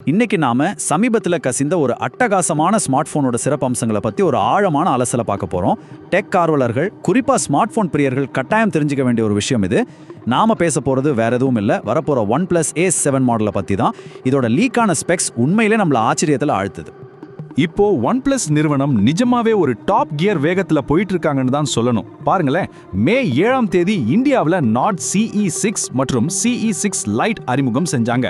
இன்னைக்கு நாம சமீபத்தில் கசிந்த ஒரு அட்டகாசமான ஸ்மார்ட் போனோட சிறப்பம்சங்களை பத்தி ஒரு ஆழமான அலசலை பார்க்க போறோம். டெக் ஆர்வலர்கள், குறிப்பா ஸ்மார்ட் போன் பிரியர்கள் கட்டாயம் தெரிஞ்சுக்க வேண்டிய ஒரு விஷயம் இது. நாம பேச போறது வேற எதுவும் இல்லை, வரப்போற OnePlus Ace7 மாடலை பத்தி தான். இதோட லீக்கான ஸ்பெக்ஸ் உண்மையிலே நம்மள ஆச்சரியத்தில் ஆழ்த்துது. இப்போ OnePlus நிறுவனம் நிஜமாவே ஒரு டாப் கியர் வேகத்துல போயிட்டு இருக்காங்கன்னு தான் சொல்லணும். பாருங்களேன், மே 7ஆம் தேதி இந்தியாவில் நாட் CE6 மற்றும் CE6 லைட் அறிமுகம் செஞ்சாங்க.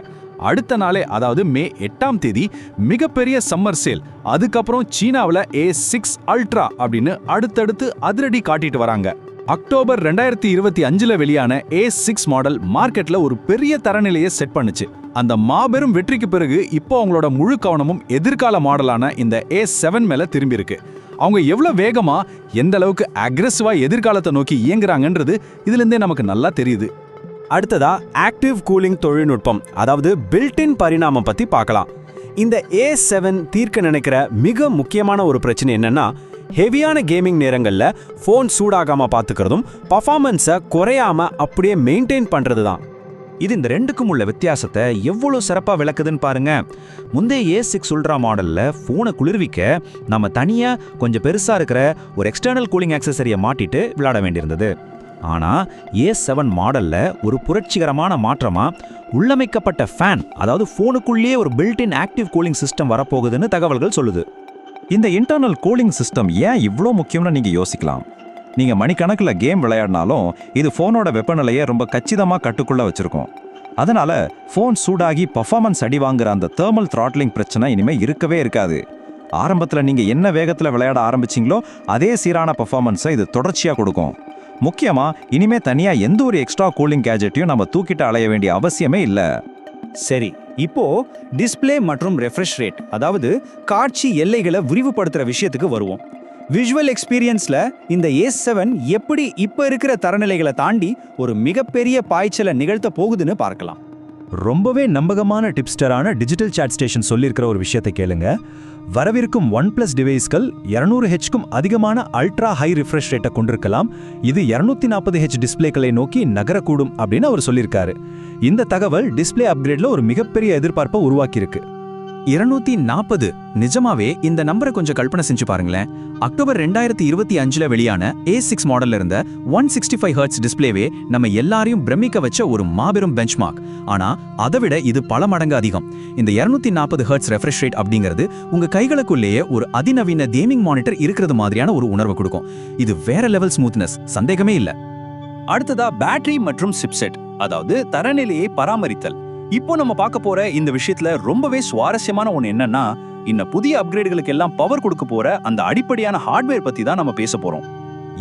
அடுத்த நாளே, அதாவது மே 8ஆம் தேதி மிகப்பெரிய சம்மர் சேல். அதுக்கப்புறம் சீனாவில் A6 அல்ட்ரா அப்படின்னு அடுத்தடுத்து அதிரடி காட்டிட்டு வராங்க. அக்டோபர் 2025 வெளியான A6 மாடல் மார்க்கெட்ல ஒரு பெரிய தரநிலையை செட் பண்ணுச்சு. அந்த மாபெரும் வெற்றிக்கு பிறகு இப்போ அவங்களோட முழு கவனமும் எதிர்கால மாடலான இந்த A7 மேல திரும்பி இருக்கு. அவங்க எவ்வளவு வேகமா, எந்த அளவுக்கு அக்ரெசிவா எதிர்காலத்தை நோக்கி இயங்குறாங்கன்றது இதுல இருந்தே நமக்கு நல்லா தெரியுது. அடுத்ததா ஆக்டிவ் கூலிங் தொழில்நுட்பம், அதாவது பில்ட்-இன் பரிணாமம் பத்தி பார்க்கலாம். இந்த A7 தீர்க்க நினைக்கிற மிக முக்கியமான ஒரு பிரச்சனை என்னன்னா, ஹெவியான கேமிங் நேரங்கள்ல ஃபோன் சூடாகாம பார்த்துக்கிறதும் பர்ஃபார்மன்ஸை குறையாம அப்படியே மெயின்டைன் பண்றது தான். இது இந்த ரெண்டுக்கும் உள்ள வித்தியாசத்தை எவ்வளோ சிறப்பாக விளக்குதுன்னு பாருங்க. முந்தைய A6 உல்ட்ரா மாடலில் ஃபோனை குளிர்விக்க நம்ம தனியாக கொஞ்சம் பெருசாக இருக்கிற ஒரு எக்ஸ்டர்னல் கூலிங் ஆக்சசரியை மாட்டிட்டு விளையாட வேண்டியிருந்தது. ஆனால் A7 மாடலில் ஒரு புரட்சிகரமான மாற்றமாக உள்ளமைக்கப்பட்ட ஃபேன், அதாவது ஃபோனுக்குள்ளேயே ஒரு பில்ட்-இன் ஆக்டிவ் கூலிங் சிஸ்டம் வரப்போகுதுன்னு தகவல்கள் சொல்லுது. இந்த இன்டர்னல் கூலிங் சிஸ்டம் ஏன் இவ்வளோ முக்கியம்னு நீங்கள் யோசிக்கலாம். நீங்கள் மணிக்கணக்கில் கேம் விளையாடினாலும் இது ஃபோனோட வெப்பநிலையை ரொம்ப கச்சிதமாக கட்டுக்குள்ளே வச்சுருக்கோம். அதனால் ஃபோன் சூடாகி பர்ஃபார்மன்ஸ் அடி வாங்குற அந்த தெர்மல் த்ராட்லிங் பிரச்சனை இனிமேல் இருக்கவே இருக்காது. ஆரம்பத்தில் நீங்கள் என்ன வேகத்தில் விளையாட ஆரம்பிச்சிங்களோ அதே சீரான பர்ஃபார்மன்ஸை இது தொடர்ச்சியாக கொடுக்கும். முக்கியமாக இனிமேல் தனியாக எந்த ஒரு எக்ஸ்ட்ரா கூலிங் கேஜெட்டையும் நம்ம தூக்கிட்டு அலைய வேண்டிய அவசியமே இல்லை. சரி, இப்போ டிஸ்ப்ளே மற்றும் ரெஃப்ரெஷ் ரேட், அதாவது காட்சி எல்லைகளை விரிவுபடுத்துகிற விஷயத்துக்கு வருவோம். விஷுவல் எக்ஸ்பீரியன்ஸ்ல இந்த A7 எப்படி இப்போ இருக்கிற தரநிலைகளை தாண்டி ஒரு மிகப்பெரிய பாய்ச்சலை நிகழ்த்த போகுதுன்னு பார்க்கலாம். ரொம்பவே நம்பகமான டிப்ஸ்டரான டிஜிட்டல் சாட் ஸ்டேஷன் சொல்லியிருக்கிற ஒரு விஷயத்தை கேளுங்க. வரவிருக்கும் OnePlus டிவைஸ்கள் 200Hக்கும் அதிகமான அல்ட்ரா ஹை ரிஃப்ரெஷ் ரேட்டை கொண்டிருக்கலாம். இது 240H டிஸ்பிளேக்களை நோக்கி நகரக்கூடும் அப்படின்னு அவர் சொல்லியிருக்காரு. இந்த தகவல் டிஸ்பிளே அப்கிரேட்ல ஒரு மிகப்பெரிய எதிர்பார்ப்பை உருவாக்கியிருக்கு. 240 நிஜமாவே இந்த நம்பரை கொஞ்சம் கல்பனை செஞ்சு பாருங்களேன். அக்டோபர் 2025 வெளியான A6 மாடல்ல இருந்த 165Hz டிஸ்பிளேவே நம்ம எல்லாரையும் பிரமிக்க வச்ச ஒரு மாபெரும் பெஞ்ச்மார்க். ஆனா அதை விட இது பல மடங்கு அதிகம். இந்த 240Hz ரெஃப்ரெஷ் ரேட் அப்படிங்கிறது உங்க கைகளுக்குள்ளேயே ஒரு அதிநவீன கேமிங் மானிட்டர் இருக்கிறது மாதிரியான ஒரு உணர்வு கொடுக்கும். இது வேற லெவல் ஸ்மூத்னஸ், சந்தேகமே இல்லை. அடுத்ததா பேட்டரி மற்றும் சிப்செட், அதாவது தரநிலையை பராமரித்தல். இப்போ நம்ம பார்க்க போற இந்த விஷயத்துல ரொம்பவே சுவாரஸ்யமான ஒண்ணு என்னன்னா, இந்த புதிய அப்கிரேடுகளுக்கு எல்லாம் பவர் கொடுக்க போற அந்த அடிப்படையான ஹார்ட்வேர் பத்தி தான் நம்ம பேச போறோம்.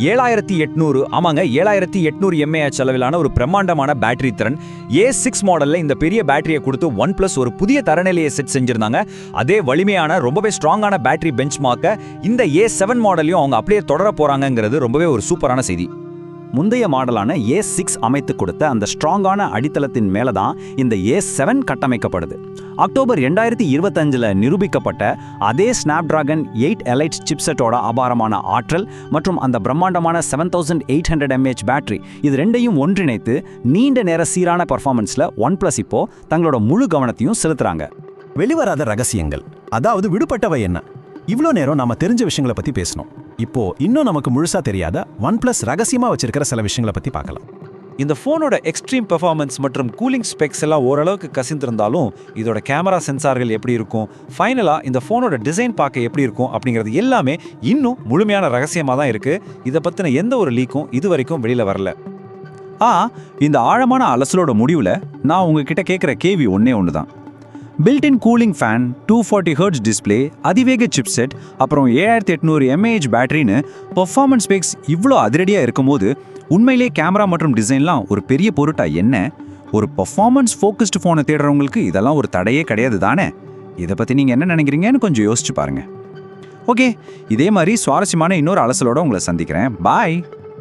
7800, ஆமாங்க, 7800 mAh அளவிலான ஒரு பிரம்மாண்டமான பேட்டரி திறன். A6 மாடல்ல இந்த பெரிய பேட்டரியை கொடுத்து OnePlus ஒரு புதிய தரநிலையை செட் செஞ்சிருந்தாங்க. அதே வலிமையான ரொம்பவே ஸ்ட்ராங்கான பேட்டரி பெஞ்ச் மார்க்க இந்த A7 மாடலையும் அவங்க அப்படியே தொடர போறாங்கிறது ரொம்பவே ஒரு சூப்பரான செய்தி. முந்தைய மாடலான A6 அமைத்து கொடுத்த அந்த ஸ்ட்ராங்கான அடித்தளத்தின் மேல தான் இந்த A7 கட்டமைக்கப்படுது. அக்டோபர் 2025 நிரூபிக்கப்பட்ட அதே ஸ்னாப்டிராகன் 8 எலைட் சிப்செட்டோட அபாரமான ஆற்றல் மற்றும் அந்த பிரம்மாண்டமான 7800 mAh பேட்டரி, இது ரெண்டையும் ஒன்றிணைத்து நீண்ட நேர சீரான பர்ஃபார்மன்ஸ்ல OnePlus இப்போ தங்களோட முழு கவனத்தையும் செலுத்துறாங்க. வெளிவராத ரகசியங்கள், அதாவது விடுபட்டவை என்ன? இவ்வளோ நேரம் நாம தெரிஞ்ச விஷயங்களை பத்தி பேசணும். இப்போ இன்னும் நமக்கு முழுசா தெரியாத OnePlus ரகசியமா வச்சிருக்கிற சில விஷயங்களை பத்தி பார்க்கலாம். இந்த ஃபோனோட எக்ஸ்ட்ரீம் பெர்ஃபார்மன்ஸ் மற்றும் கூலிங் ஸ்பெக்ஸ் எல்லாம் ஓரளவுக்கு கசிந்திருந்தாலும் இதோட கேமரா சென்சார்கள் எப்படி இருக்கும், ஃபைனலாக இந்த ஃபோனோட டிசைன் பார்க்க எப்படி இருக்கும் அப்படிங்கிறது எல்லாமே இன்னும் முழுமையான ரகசியமாக தான் இருக்குது. இதை பற்றின எந்த ஒரு லீக்கும் இது வரைக்கும் வெளியில் வரல. இந்த ஆழமான அலசலோட முடிவில் நான் உங்ககிட்ட கேட்குற கேள்வி ஒன்று தான். Built-in cooling fan, 240Hz display, அதிவேக சிப்செட், அப்புறம் 7800 mAh பேட்டரின்னு பர்ஃபார்மன்ஸ் ஸ்பெக்ஸ் இவ்வளோ அதிரடியாக இருக்கும்போது உண்மையிலே கேமரா மற்றும் டிசைன்லாம் ஒரு பெரிய பொருட்டா என்ன? ஒரு பர்ஃபார்மன்ஸ் ஃபோக்கஸ்டு ஃபோனை தேடுறவங்களுக்கு இதெல்லாம் ஒரு தடையே கிடையாது தானே? இதை பற்றி நீங்கள் என்ன நினைக்கிறீங்கன்னு கொஞ்சம் யோசிச்சு பாருங்கள். ஓகே, இதே மாதிரி சுவாரஸ்யமான இன்னொரு அலசலோட உங்களை சந்திக்கிறேன். பாய்.